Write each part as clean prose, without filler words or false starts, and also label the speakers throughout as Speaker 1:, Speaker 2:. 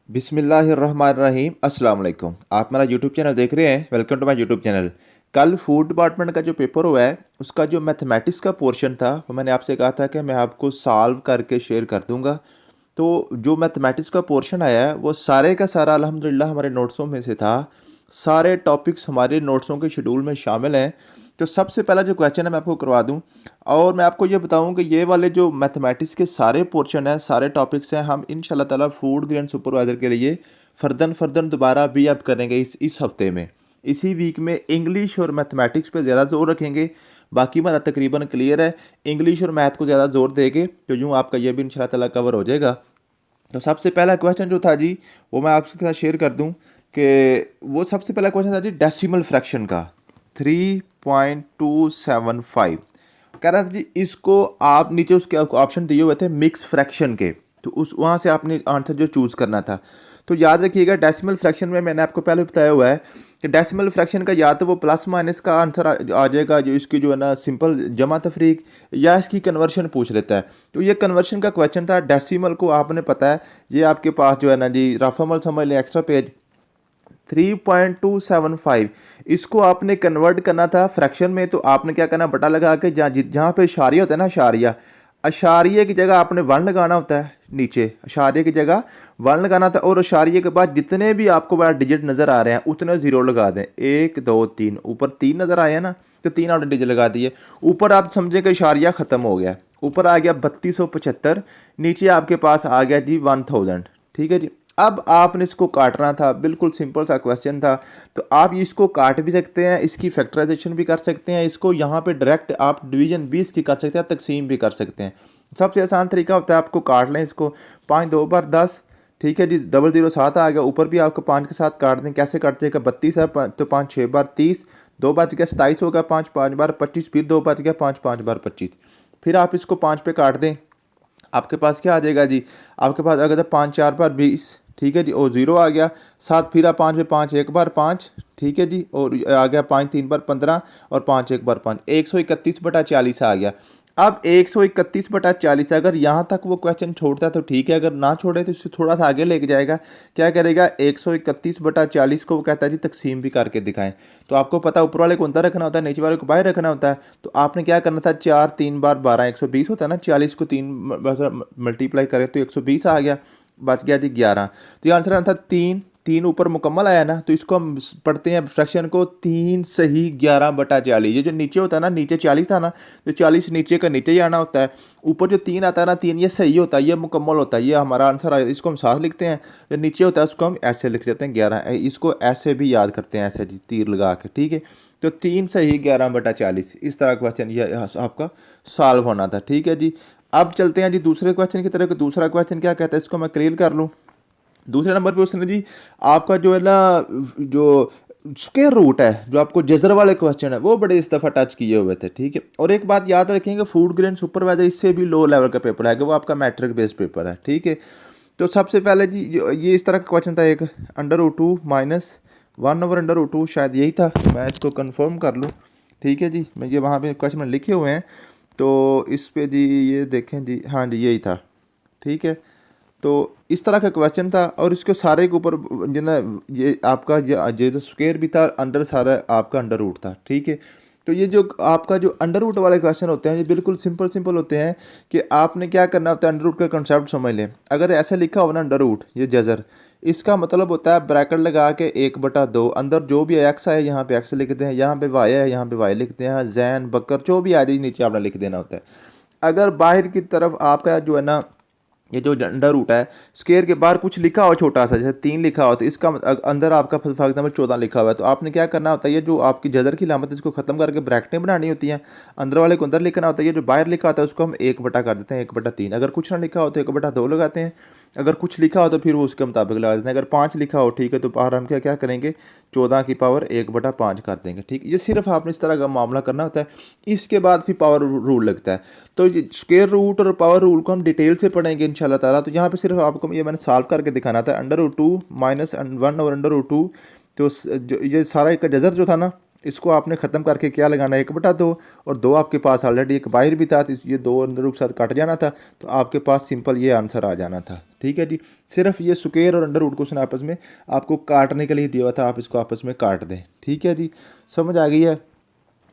Speaker 1: बिस्मिल्लाहिर्रहमानिर्रहीम अस्सलाम वालेकुम। आप मेरा यूट्यूब चैनल देख रहे हैं। Welcome to my YouTube channel. कल फूड डिपार्टमेंट का जो पेपर हुआ है उसका जो मैथमेटिक्स का पोर्शन था वो मैंने आपसे कहा था कि मैं आपको सॉल्व करके शेयर कर दूंगा। तो जो मैथमेटिक्स का पोर्शन आया है वो सारे का सारा अल्हम्दुलिल्लाह हमारे नोट्सों में से था। सारे टॉपिक्स हमारे नोट्सों के शेड्यूल में शामिल हैं। तो सबसे पहला जो क्वेश्चन है मैं आपको करवा दूं और मैं आपको ये बताऊं कि ये वाले जो मैथमेटिक्स के सारे पोर्शन हैं, सारे टॉपिक्स हैं, हम इंशाल्लाह ताला फूड ग्रेन सुपरवाइज़र के लिए फ़र्दन फ़र्दन दोबारा भी अब करेंगे इस हफ़्ते में। इसी वीक में इंग्लिश और मैथमेटिक्स पे ज़्यादा ज़ोर रखेंगे। बाकी हमारा तकरीबन क्लियर है। इंग्लिश और मैथ को ज़्यादा ज़ोर देंगे तो यूँ आपका ये भी इंशाल्लाह ताला कवर हो जाएगा। तो सबसे पहला क्वेश्चन जो था जी वो मैं आपके साथ शेयर कर दूं कि वो सबसे पहला क्वेश्चन था जी डेसिमल फ्रैक्शन का 3.275। कह रहा था जी इसको आप नीचे उसके ऑप्शन दिए हुए थे मिक्स फ्रैक्शन के, तो उस वहाँ से आपने आंसर जो चूज़ करना था। तो याद रखिएगा डेसिमल फ्रैक्शन में मैंने आपको पहले बताया हुआ है कि डेसिमल फ्रैक्शन का या तो वो प्लस माइनस का आंसर आ जाएगा जो इसकी जो है ना सिंपल जमा तफरीक, या इसकी कन्वर्शन पूछ लेता है। तो ये कन्वर्शन का क्वेश्चन था। डेसिमल को आपने पता है ये आपके पास जो है ना जी रफ अमल समझ लें एक्स्ट्रा पेज 3.275, इसको आपने कन्वर्ट करना था फ्रैक्शन में। तो आपने क्या करना, बटा लगा के जहाँ पे इशारिया होता है ना, अशारिया, अशारिये की जगह आपने वन लगाना होता है। नीचे अशारिये की जगह वन लगाना था और अशारिये के बाद जितने भी आपको बड़ा डिजिट नज़र आ रहे हैं उतने ज़ीरो लगा दें। 1 2 3, ऊपर 3 नज़र आए हैं ना, तो 3 आपने डिजिट लगा दिए। ऊपर आप समझे कि इशारिया ख़त्म हो गया, ऊपर आ गया 3275, नीचे आपके पास आ गया जी 1000। ठीक है जी। अब आपने इसको काटना था, बिल्कुल सिंपल सा क्वेश्चन था। तो आप इसको काट भी सकते हैं, इसकी फैक्टराइजेशन भी कर सकते हैं, इसको यहाँ पे डायरेक्ट आप डिवीजन 20 की कर सकते हैं, तकसीम भी कर सकते हैं। सबसे आसान तरीका होता है आपको काट लें इसको 5 2 बार 10। ठीक है जी, 007 आ गया, ऊपर भी आपको 5 के साथ काट दें। कैसे काटते हैं, 32 है तो 5 6 बार 30, 2 बच गया 27 होगा, 5 5 बार 25, फिर 2 बच गया 5 5 बार 25। फिर आप इसको 5 पे काट दें, आपके पास क्या आ जाएगा जी, आपके पास अगर 5 4 बार 20। ठीक है जी, और ज़ीरो आ गया। 7 फिर 5 पे 5 एक बार 5। ठीक है जी, और आ गया 5 3 बार 15 और 5 एक बार 5, 131/40 आ गया। अब 131/40 अगर यहाँ तक वो क्वेश्चन छोड़ता है तो ठीक है, अगर ना छोड़े तो इससे थोड़ा सा आगे लेके जाएगा। क्या करेगा, 131/40 को वो कहता है जी तकसीम भी करके दिखाएं। तो आपको पता ऊपर वाले को अंदर रखना होता है, नीचे वाले को बाहर रखना होता है। तो आपने क्या करना था, 4 3 बार 12, 120 होता है ना, 40 को 3 मल्टीप्लाई करें तो 120 आ गया, बच गया जी 11। तो ये आंसर आना था 3 3 ऊपर मुकम्मल आया ना, तो इसको हम पढ़ते हैं फ्रैक्शन को 3 सही 11/40। ये जो नीचे होता है ना, नीचे 40 था ना, तो 40 नीचे का नीचे ही आना होता है। ऊपर जो 3 आता है ना, 3 ये सही होता है, ये मुकम्मल होता है, ये हमारा आंसर आया। इसको हम साथ लिखते हैं, जो नीचे होता है उसको हम ऐसे लिख देते हैं 11। इसको ऐसे भी याद करते हैं, ऐसे जी तीर लगा के। ठीक है, तो 3 सही 11/40, इस तरह क्वेश्चन ये आपका सॉल्व होना था। ठीक है जी। अब चलते हैं जी दूसरे क्वेश्चन की तरफ। दूसरा क्वेश्चन क्या कहता है, इसको मैं क्लियर कर लूँ। दूसरे नंबर पे उसने जी आपका जो है ना, जो स्क्वायर रूट है, जो आपको जजर वाले क्वेश्चन है, वो बड़े इस दफ़ा टच किए हुए थे। ठीक है, और एक बात याद रखेंगे, फूड ग्रेन सुपरवाइजर इससे भी लो लेवल का पेपर है कि वो आपका मैट्रिक बेस्ड पेपर है। ठीक है, तो सबसे पहले जी ये इस तरह का क्वेश्चन था, एक √2 माइनस 1/√2, शायद यही था, मैं इसको कन्फर्म कर लूँ। ठीक है जी, मैं ये वहाँ पे क्वेश्चन में लिखे हुए हैं, तो इस पे जी ये देखें जी, हाँ जी यही था। ठीक है, तो इस तरह का क्वेश्चन था और इसके सारे के ऊपर जो ना ये आपका ये जो स्क्वायर भी था, अंडर सारा आपका अंडर रूट था। ठीक है, तो ये जो आपका जो अंडर रूट वाले क्वेश्चन होते हैं ये बिल्कुल सिंपल सिंपल होते हैं कि आपने क्या करना होता है, अंडर रूट का कंसेप्ट समझ लें। अगर ऐसे लिखा हो ना अंडर रूट, ये जजर, इसका मतलब होता है ब्रैकेट लगा के 1/2, अंदर जो भी एक्स है यहाँ पे एक्स लिखते हैं, यहाँ पे वाई है यहाँ पे वाई लिखते हैं, जैन बकर जो भी आ जाए नीचे आपने लिख देना होता है। अगर बाहर की तरफ आपका जो है ना, ये जो अंडर रूट है, स्क्वायर के बाहर कुछ लिखा हो छोटा सा, जैसे 3 लिखा हो, तो इसका अंदर आपका फॉर एग्जाम्पल 14 लिखा हुआ है, तो आपने क्या करना होता है, ये जो आपकी जजर की लामत है इसको खत्म करके ब्रैकेटें बनानी होती हैं। अंदर वाले को अंदर लिखना होता है, ये जो बाहर लिखा होता है उसको हम 1 बटा कर देते हैं, 1/3। अगर कुछ ना लिखा हो तो 1/2 लगाते हैं, अगर कुछ लिखा हो तो फिर वो उसके मुताबिक लगा देते हैं। अगर 5 लिखा हो, ठीक है, तो बाहर हम क्या क्या करेंगे, 14 की पावर 1/5 कर देंगे। ठीक, ये सिर्फ आपने इस तरह का मामला करना होता है। इसके बाद फिर पावर रूल लगता है। तो ये स्क्वायर रूट और पावर रूल को हम डिटेल से पढ़ेंगे इंशाल्लाह ताला। तो यहाँ पे सिर्फ आपको ये मैंने सॉल्व करके दिखाना था, अंडर रूट 2 माइनस 1/√2। तो जो ये सारा एक जजर जो था ना, इसको आपने ख़त्म करके क्या लगाना है 1/2 और 2 आपके पास ऑलरेडी एक बाहर भी था तो ये 2 अंदर रूट के साथ कट जाना था तो आपके पास सिंपल ये आंसर आ जाना था। ठीक है जी, सिर्फ ये स्क्वायर और अंडर रूट को उसने आपस में आपको काटने के लिए दिया हुआ था, आप इसको आपस में काट दें। ठीक है जी, समझ आ गई है।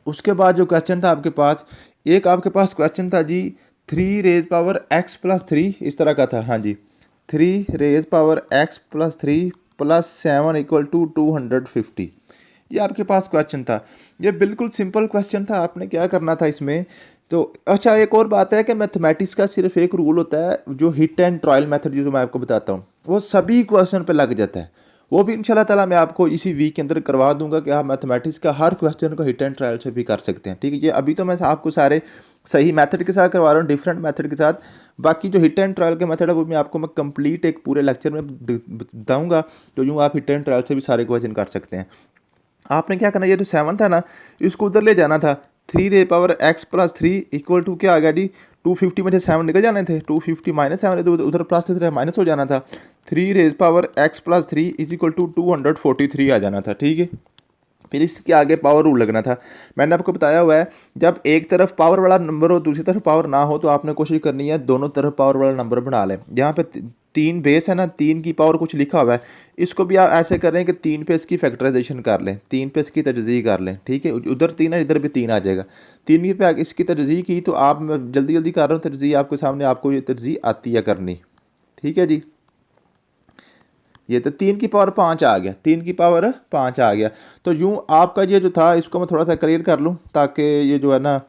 Speaker 1: उसके बाद जो क्वेश्चन था आपके पास, एक आपके पास क्वेश्चन था जी 3 रेज पावर x प्लस 3 इस तरह का था। हाँ जी, 3 raise power x plus 3 plus 7 equal to 250, ये आपके पास क्वेश्चन था। ये बिल्कुल सिंपल क्वेश्चन था, आपने क्या करना था इसमें तो अच्छा एक और बात है कि मैथमेटिक्स का सिर्फ एक रूल होता है, जो हिट एंड ट्रायल मेथड जो मैं आपको बताता हूँ वो सभी क्वेश्चन पे लग जाता है। वो भी इंशाल्लाह ताला मैं आपको इसी वीक के अंदर करवा दूंगा कि आप मैथमेटिक्स का हर क्वेश्चन को हिट एंड ट्रायल से भी कर सकते हैं। ठीक है, ये अभी तो मैं आपको सारे सही मेथड के साथ करवा रहा हूँ, डिफरेंट मेथड के साथ। बाकी जो हिट एंड ट्रायल के मेथड है वो मैं आपको कंप्लीट एक पूरे लेक्चर में बताऊँगा, तो यूँ आप हिट एंड ट्रायल से भी सारे क्वेश्चन कर सकते हैं। आपने क्या करना, ये जो 7 था ना इसको उधर ले जाना था। 3 raise power x plus 3 equal to क्या आ गया जी 250 में से 7 निकल जाने थे, 250 माइनस 7 तो उधर प्लस थे माइनस हो जाना था। 3 raise power x plus 3 is equal to 243 आ जाना था। ठीक है, फिर इसके आगे पावर रूल लगना था। मैंने आपको बताया हुआ है जब एक तरफ पावर वाला नंबर हो दूसरी तरफ पावर ना हो तो आपने कोशिश करनी है दोनों तरफ पावर वाला नंबर बना लें। यहाँ पे 3 बेस है ना, 3 की पावर कुछ लिखा हुआ है, इसको भी आप ऐसे करें कि 3 पे इसकी फैक्टराइजेशन कर लें, 3 पे इसकी तजज़ी कर लें। ठीक है, उधर 3 है इधर भी 3 आ जाएगा। 3 पे इसकी तजज़ी की तो आप, मैं जल्दी जल्दी कर रहा हूँ तजज़ी आपके सामने, आपको ये तजज़ी आती है करनी। ठीक है जी, ये तो 3 की पावर 5 आ गया, 3 की पावर 5 आ गया। तो यूँ आपका ये जो था इसको मैं थोड़ा सा क्लियर कर लूँ ताकि ये जो है ना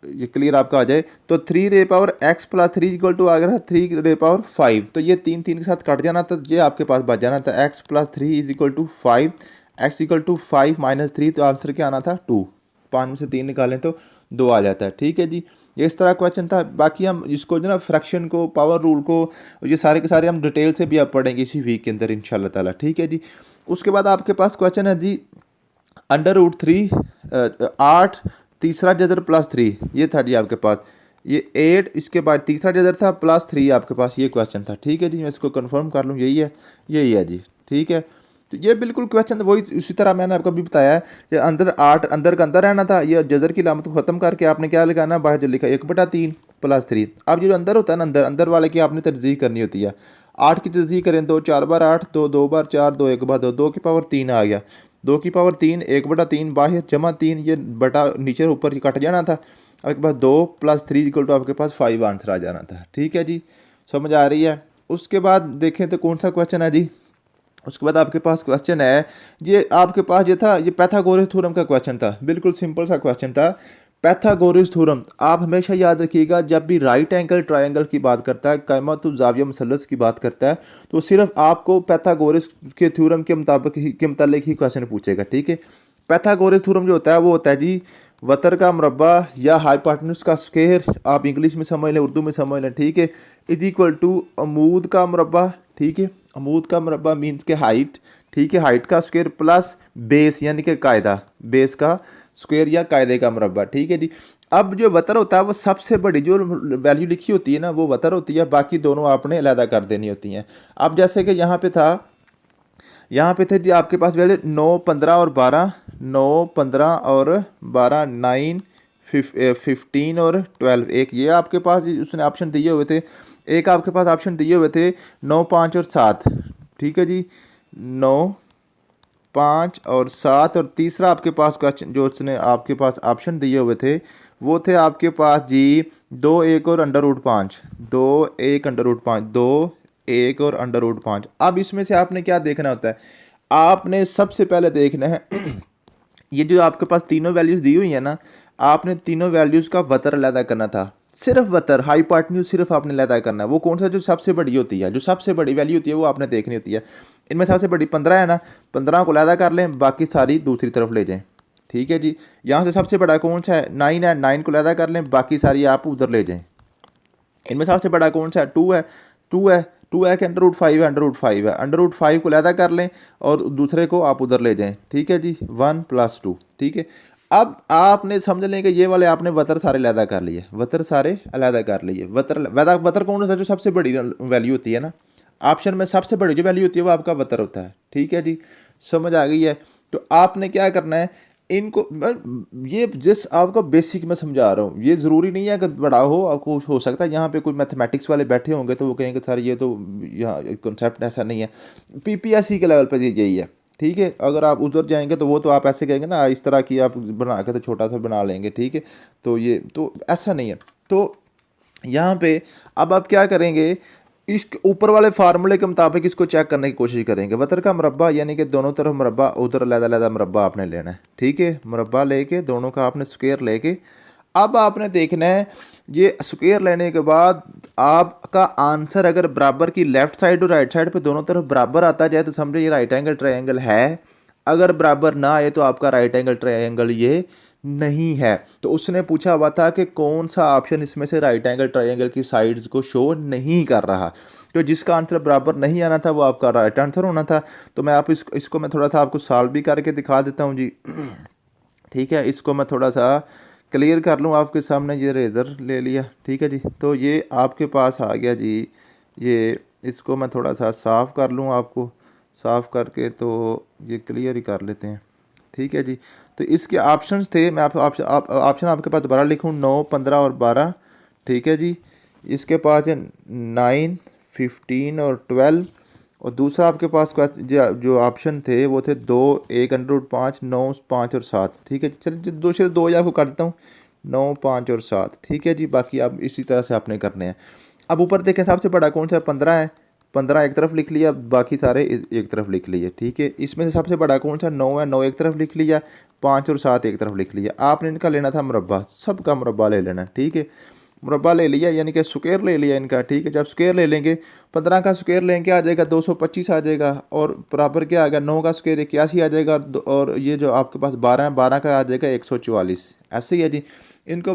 Speaker 1: ये क्लियर आपका आ जाए। तो 3 raise power x plus 3 equal to आ गया 3 रे पावर 5, तो ये 3 3 के साथ कट जाना था, ये आपके पास बच जाना था x plus 3 is equal to 5, x equal to 5 minus 3, तो आंसर क्या आना था 2। 5 में से 3 निकालें तो 2 आ जाता है। ठीक है जी, ये इस तरह क्वेश्चन था। बाकी हम इसको जो ना फ्रैक्शन को, पावर रूल को, ये सारे के सारे हम डिटेल से भी आप पढ़ेंगे इसी वीक के अंदर इंशाल्लाह ताला। ठीक है जी, उसके बाद आपके पास क्वेश्चन है जी अंडर रूट 3 8 तीसरा जजर प्लस 3, ये था जी आपके पास। ये 8 इसके बाद तीसरा जजर था प्लस 3 आपके पास, ये क्वेश्चन था। ठीक है जी, मैं इसको कंफर्म कर लूँ, यही है जी। ठीक है, तो ये बिल्कुल क्वेश्चन वही उसी तरह मैंने आपको भी बताया है कि अंदर 8 अंदर का अंदर रहना था, ये जजर की लामत को ख़त्म करके आपने क्या लगाना, बाहर जो लिखा 1/3 प्लस 3। अब ये जो अंदर होता है ना, अंदर अंदर वाले की आपने तरजीह करनी होती है। 8 की तरजीह करें, 2 4 बार 8, 2 2 बार 4, 2 1 बार 2, 2 की पावर 3 आ गया, 2 की पावर 3 1/3 बाहर जमा 3, ये बटा नीचे ऊपर कट जाना था। आपके पास 2 प्लस 3 इक्वल टू आपके पास 5 आंसर आ जाना था। ठीक है जी, समझ आ रही है। उसके बाद देखें तो कौन सा क्वेश्चन है जी, उसके बाद आपके पास क्वेश्चन है ये आपके पास ये था, ये पाइथागोरस थ्योरम का क्वेश्चन था, बिल्कुल सिंपल सा क्वेश्चन था। पाइथागोरस थ्योरम आप हमेशा याद रखिएगा, जब भी राइट एंगल ट्रायंगल की बात करता है, कायमतुल ज़ाविया मुसल्लस की बात करता है, तो सिर्फ आपको पाइथागोरस के थ्योरम के मुताबिक के मुतालिक ही क्वेश्चन पूछेगा। ठीक है, पाइथागोरस थ्योरम जो होता है वो होता है जी वतर का मुरब्बा या हाइपोटेन्यूज का स्क्वायर, आप इंग्लिश में समझ लें उर्दू में समझ लें। ठीक है, इज इक्वल टू अमूद का मुरब्बा। ठीक है, अमूद का मुरब्बा मीन्स के हाइट। ठीक है, हाइट का स्क्वायर प्लस बेस यानी कि कायदा, बेस का स्क्वायर या कायदे का मुरब्बा। ठीक है जी, अब जो वतर होता है वो सबसे बड़ी जो वैल्यू लिखी होती है ना वो वतर होती है, बाकी दोनों आपने अलहदा कर देनी होती हैं। अब जैसे कि यहाँ पे था, यहाँ पे थे जी आपके पास वैल्यू 9 15 और 12, 9 15 और 12, 9 15 और 12, एक ये आपके पास उसने ऑप्शन दिए हुए थे। एक आपके पास ऑप्शन दिए हुए थे 9 5 और 7। ठीक है जी, 9 5 और 7, और तीसरा आपके पास क्वेश्चन जो उसने आपके पास ऑप्शन दिए हुए थे वो थे आपके पास जी 2 1 और अंडर रूट 5, 2 1 अंडर रूट 5, 2 1 और अंडर रूट 5। अब इसमें से आपने क्या देखना होता है, आपने सबसे पहले देखना है ये जो आपके पास तीनों वैल्यूज़ दी हुई है ना, आपने तीनों वैल्यूज़ का वतर अलहदा करना था, सिर्फ वतर हाइपोटेन्यूज सिर्फ आपने अलहदा करना है। वो कौन सा जो सबसे बड़ी होती है, जो सबसे बड़ी वैल्यू होती है वो आपने देखनी होती है। इनमें सबसे बड़ी 15 है ना, 15 को अलहदा कर लें, बाकी सारी दूसरी तरफ ले जाएं। ठीक है जी, यहाँ से सबसे बड़ा कौन सा है 9 है, 9 को अलहदा कर लें, बाकी सारी आप उधर ले जाएं। इनमें सबसे बड़ा कौन सा है 2 है, 2 है, 2 है कि अंडर रूट 5 है, अंडर रूट 5 है, अंडर रूट 5 को अलहदा कर लें और दूसरे को आप उधर ले जाएं। ठीक है जी, 1 + 2। ठीक है, अब आपने समझ लें कि ये वाले आपने वतर सारे अलहदा कर लिए, वतर सारे अलहदा कर लिए। वतर वतर कौन सा जो सबसे बड़ी वैल्यू होती है ना, ऑप्शन में सबसे बड़ी जो वैल्यू होती है वो आपका वतर होता है। ठीक है जी, समझ आ गई है। तो आपने क्या करना है, इनको ये जिस आपको बेसिक मैं समझा रहा हूँ, ये ज़रूरी नहीं है कि बड़ा हो, आपको हो सकता है यहाँ पे कोई मैथमेटिक्स वाले बैठे होंगे तो वो कहेंगे सर ये तो यहाँ कॉन्सेप्ट ऐसा नहीं है। पीपीएससी के लेवल पे यही है, ठीक है। अगर आप उधर जाएंगे तो वो तो आप ऐसे कहेंगे ना इस तरह की आप बना के तो छोटा सा बना लेंगे, ठीक है। तो ये तो ऐसा नहीं है। तो यहाँ पे अब आप क्या करेंगे, इस ऊपर वाले फार्मूले के मुताबिक इसको चेक करने की कोशिश करेंगे। वतर का मुरब्बा यानी कि दोनों तरफ मुरब्बा, उधर अलग-अलग मुरब्बा आपने लेना है, ठीक है। मुरब्बा लेके दोनों का आपने स्क्वायर लेके अब आपने देखना है, ये स्क्वायर लेने के बाद आपका आंसर अगर बराबर की लेफ्ट साइड और राइट साइड पे दोनों तरफ बराबर आता जाए तो समझे ये राइट एंगल ट्रायंगल है। अगर बराबर ना आए तो आपका राइट एंगल ट्रायंगल ये नहीं है। तो उसने पूछा हुआ था कि कौन सा ऑप्शन इसमें से राइट एंगल ट्रायंगल की साइड्स को शो नहीं कर रहा। तो जिसका आंसर बराबर नहीं आना था वो आपका राइट आंसर होना था। तो मैं आप इसको मैं थोड़ा सा आपको सॉल्व भी करके दिखा देता हूँ जी। ठीक है, इसको मैं थोड़ा सा क्लियर कर लूँ आपके सामने। ये रेज़र ले लिया, ठीक है जी। तो ये आपके पास आ गया जी। ये इसको मैं थोड़ा सा साफ़ कर लूँ, आपको साफ़ करके तो ये क्लियर ही कर लेते हैं, ठीक है जी। तो इसके ऑप्शंस थे, मैं आप ऑप्शन आपके पास दोबारा लिखूँ, 9, 15 और 12, ठीक है जी। इसके पास है 9, 15 और 12। और दूसरा आपके पास जो ऑप्शन थे वो थे 2, 1/5, 9, 5 और 7, ठीक है। चलिए दूसरे दो ही आपको कर देता हूँ, 9, 5 और 7, ठीक है जी। बाकी आप इसी तरह से आपने करने हैं। अब ऊपर देखें सबसे बड़ा कौन सा है, 15 है। 15 एक तरफ लिख लिया, बाकी सारे एक तरफ लिख लिए, ठीक है। इसमें से सबसे बड़ा कौन सा 9 है, 9 एक तरफ लिख लिया, 5 और 7 एक तरफ लिख लिया। आपने इनका लेना था मुरब्बा, सबका मुरब्बा ले लेना, ठीक है। मुरब्बा ले लिया यानी कि स्क्वायर ले लिया इनका, ठीक है। जब स्क्वायर ले लेंगे 15 का स्क्वायर लेंगे आ जाएगा 225 आ जाएगा, और बराबर क्या आ गया 9 का स्क्वायर 81 आ जाएगा, और ये जो आपके पास 12 है 12 का आ जाएगा 144। ऐसे ही है जी। इनको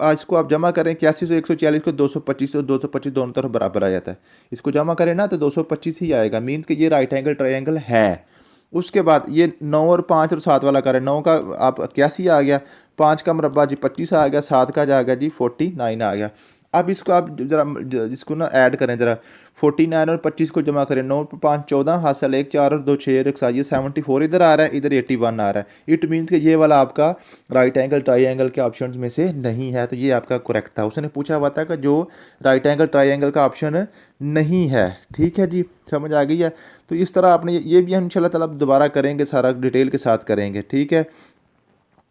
Speaker 1: आज को आप जमा करें 81 से 140 को 225 और 225 दोनों तरफ बराबर आ जाता है। इसको जमा करें ना तो 225 ही आएगा, मीन्स कि ये राइट एंगल ट्रायंगल है। उसके बाद ये 9 और 5 और 7 वाला करें, 9 का आप 81 आ गया, 5 का मुरब्बा जी 25 आ गया, 7 का जा गया जी 49 आ गया। अब इसको आप जरा इसको ना ऐड करें ज़रा, 49 और 25 को जमा करें, 9 5 14 हासिल 1 4 और 2 6 1 7, ये 74 इधर आ रहा है, इधर 81 आ रहा है। इट मीन्स कि ये वाला आपका राइट एंगल ट्रायंगल के ऑप्शन में से नहीं है। तो ये आपका करेक्ट था। उसने पूछा हुआ था कि जो राइट एंगल ट्रायंगल का ऑप्शन नहीं है, ठीक है जी। समझ आ गई है। तो इस तरह आपने ये भी हम इंशाल्लाह ताला दोबारा करेंगे, सारा डिटेल के साथ करेंगे, ठीक है।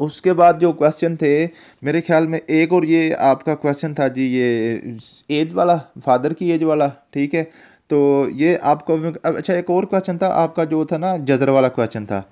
Speaker 1: उसके बाद जो क्वेश्चन थे मेरे ख्याल में एक और ये आपका क्वेश्चन था जी, ये एज वाला, फादर की एज वाला, ठीक है। तो ये आपको अच्छा एक और क्वेश्चन था आपका जो था ना जदर वाला क्वेश्चन था।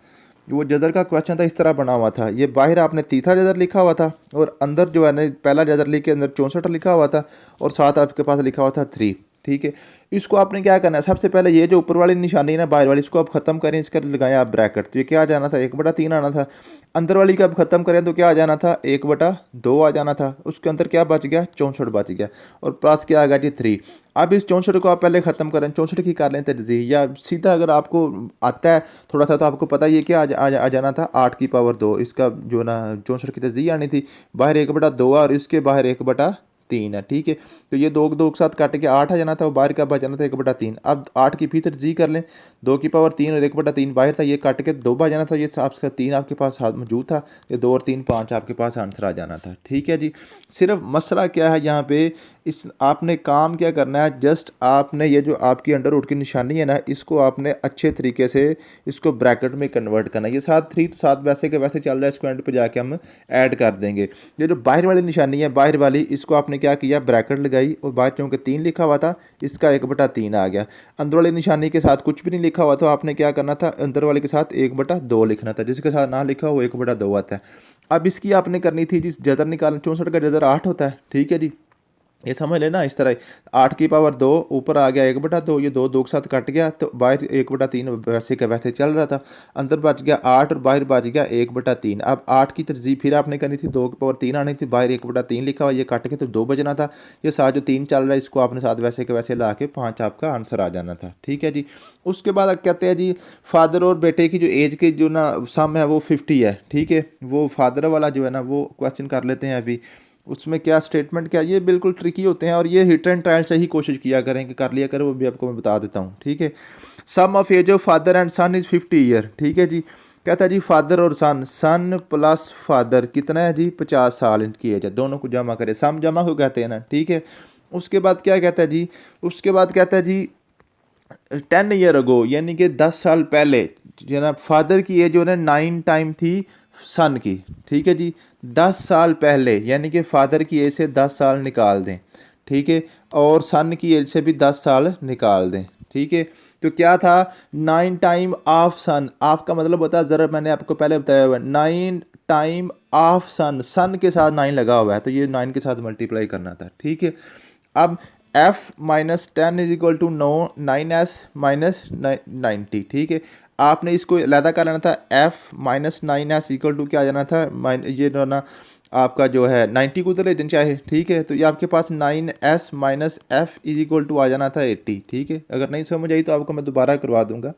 Speaker 1: वो जदर का क्वेश्चन था, इस तरह बना हुआ था। ये बाहर आपने तीसरा जदर लिखा हुआ था और अंदर जो है ना पहला जदर लिख के अंदर 64 लिखा हुआ था और साथ आपके पास लिखा हुआ था 3, ठीक है। इसको आपने क्या करना है, सबसे पहले ये जो ऊपर वाली निशानी है ना बाहर वाली, इसको आप ख़त्म करें, इसका लगाएं आप ब्रैकेट। तो ये क्या आ जाना था 1/3 आना था। अंदर वाली का आप ख़त्म करें तो क्या आ जाना था 1/2 आ जाना था। उसके अंदर क्या बच गया 64 बच गया, और प्लस क्या आ गया जी 3। अब इस 64 को आप पहले ख़त्म करें, 64 की कर लें तजज़ीह, या सीधा अगर आपको आता है थोड़ा सा तो आपको पता ही है क्या आ जाना था 8 की पावर 2। इसका जो ना 64 की तजज़ीह आनी थी, बाहर 1/2 और इसके बाहर 1/3 है, ठीक है। तो ये 2 2 के साथ काट के 8 आ जाना था, वो बाहर का बच जाना था 1/3। अब 8 की फिर तर्जीह कर लें, 2 की पावर 3 और 1/3 बाहर था, ये काट के 2 बच जाना था, ये आपका 3 आपके पास हाथ मौजूद था, ये 2 और 3 5 आपके पास आंसर आ जाना था, ठीक है जी। सिर्फ मसला क्या है यहाँ पे, इस आपने काम क्या करना है, जस्ट आपने ये जो आपकी अंडर रूट की निशानी है ना, इसको आपने अच्छे तरीके से इसको ब्रैकेट में कन्वर्ट करना है। ये 7 3 तो 7 वैसे के वैसे चल रहा है, इसको एंड पे जाके हम ऐड कर देंगे। ये जो बाहर वाली निशानी है, बाहर वाली, इसको आपने क्या किया ब्रैकेट लगाई और बाहर चूँकि 3 लिखा हुआ था, इसका 1/3 आ गया। अंदर वाली निशानी के साथ कुछ भी नहीं लिखा हुआ तो आपने क्या करना था, अंदर वाले के साथ 1/2 लिखना था, जिसके साथ ना लिखा हो वो 1/2 आता है। अब इसकी आपने करनी थी जिस जदर निकालना, 64 का जदर 8 होता है, ठीक है जी। ये समझ लेना इस तरह 8 की पावर 2 ऊपर आ गया 1/2, ये 2 2 के साथ कट गया, तो बाहर 1/3 वैसे का वैसे चल रहा था, अंदर बच गया 8 और बाहर बच गया 1/3। अब 8 की तरजीह फिर आपने करनी थी, 2 की पावर 3 आनी थी, बाहर 1/3 लिखा हुआ, ये कट के तो 2 बजना था, ये साथ जो 3 चल रहा है इसको आपने साथ वैसे के वैसे ला के 5 आपका आंसर आ जाना था, ठीक है जी। उसके बाद कहते हैं जी फादर और बेटे की जो एज के जो ना सम है वो 50 है, ठीक है। वो फादर वाला जो है ना वो क्वेश्चन कर लेते हैं अभी। उसमें क्या स्टेटमेंट क्या, ये बिल्कुल ट्रिकी होते हैं और ये हिट एंड ट्रायल से ही कोशिश किया करें कि कर लिया करें, वो भी आपको मैं बता देता हूँ, ठीक है। Sum of age of father and son is 50 year, ठीक है जी। कहता है जी फादर और सन, सन प्लस फादर कितना है जी 50 साल इनकी एज है, दोनों को जमा करें, सम जमा को कहते हैं ना, ठीक है। उसके बाद क्या कहता है जी, उसके बाद कहता है जी 10 ईयर अगो, यानी कि 10 साल पहले जो है ना फादर की एज जो है ना 9 टाइम थी सन की, ठीक है जी। 10 साल पहले यानी कि फादर की एज से 10 साल निकाल दें, ठीक है, और सन की एज से भी 10 साल निकाल दें, ठीक है। तो क्या था 9 टाइम ऑफ सन, ऑफ का मतलब होता है ज़रा मैंने आपको पहले बताया हुआ 9 टाइम ऑफ सन, सन के साथ 9 लगा हुआ है तो ये 9 के साथ मल्टीप्लाई करना था, ठीक है। अब f minus 10 is equal to 9s minus 90, ठीक है। आपने इसको अलहदा कर लेना था, f minus 9s equal to क्या आ जाना था, ये जो ना आपका जो है 90 को उधर ले जाना चाहे, ठीक है। तो ये आपके पास 9s minus f is equal to आ जाना था 80, ठीक है। अगर नहीं समझ आई तो आपको मैं दोबारा करवा दूंगा,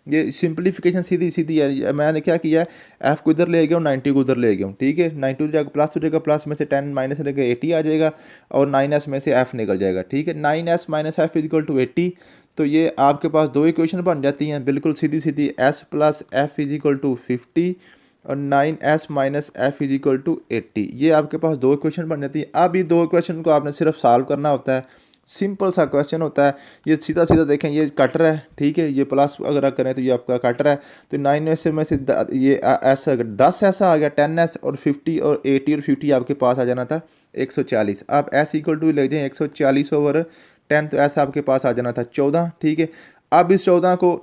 Speaker 1: ये सिंप्लीफिकेशन सीधी सीधी है। मैंने क्या किया है, एफ को इधर ले गया हूँ, 90 को उधर ले गया हूँ, ठीक है। 90 हो जाएगा प्लस हो जाएगा, प्लस में से 10 माइनस रहेगा 80 आ जाएगा, और 9s में से एफ निकल जाएगा, ठीक है। 9s minus F is equal to 80, तो ये आपके पास दो इक्वेशन बन जाती हैं बिल्कुल सीधी सीधी, s plus F is equal to 50 और 9s minus F is equal to 80, ये आपके पास दो इक्वेशन बन जाती है। अब ये दो इक्वेशन को आपने सिर्फ सॉल्व करना होता है, सिंपल सा क्वेश्चन होता है। ये सीधा सीधा देखें, ये कट रहा है, ठीक है, ये प्लस अगर करें तो ये आपका कट रहा है, तो 9 में से ये ऐसा अगर 10 ऐसा आ गया 10s, और 50 और 80 और 50 आपके पास आ जाना था 140। आप s इक्वल टू ले जाएँ 140 ओवर 10, तो ऐसा आपके पास आ जाना था 14, ठीक है। अब इस 14 को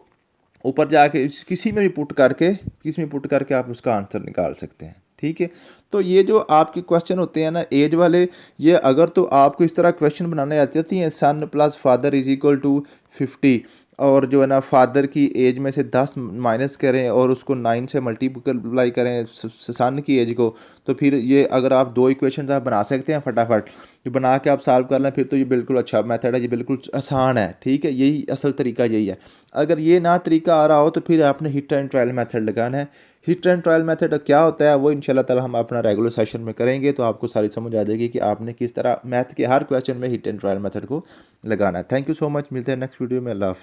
Speaker 1: ऊपर जाके किसी में भी पुट करके, किसी में पुट करके आप उसका आंसर निकाल सकते हैं, ठीक है। तो ये जो आपके क्वेश्चन होते हैं ना एज वाले, ये अगर तो आपको इस तरह क्वेश्चन बनाने आती हैं, son plus father is equal to 50, और जो है ना फादर की एज में से 10 माइनस करें और उसको 9 से मल्टीप्लाई करें सन की एज को, तो फिर ये अगर आप दो इक्वेशन आप बना सकते हैं फटाफट, जो बना के आप सॉल्व कर लें, फिर तो ये बिल्कुल अच्छा मेथड है, ये बिल्कुल आसान है, ठीक है। यही असल तरीका यही है। अगर ये ना तरीका आ रहा हो तो फिर आपने हिट एंड ट्रायल मेथड लगाना है। हिट एंड ट्रायल मेथड क्या होता है वो इंशाल्लाह ताला हम अपना रेगुलर सेशन में करेंगे, तो आपको सारी समझ आ जाएगी कि आपने किस तरह मैथ के हर क्वेश्चन में हिट एंड ट्रायल मेथड को लगाना है। थैंक यू सो मच, मिलते हैं नेक्स्ट वीडियो में। अल्लाह हाफ़िज़।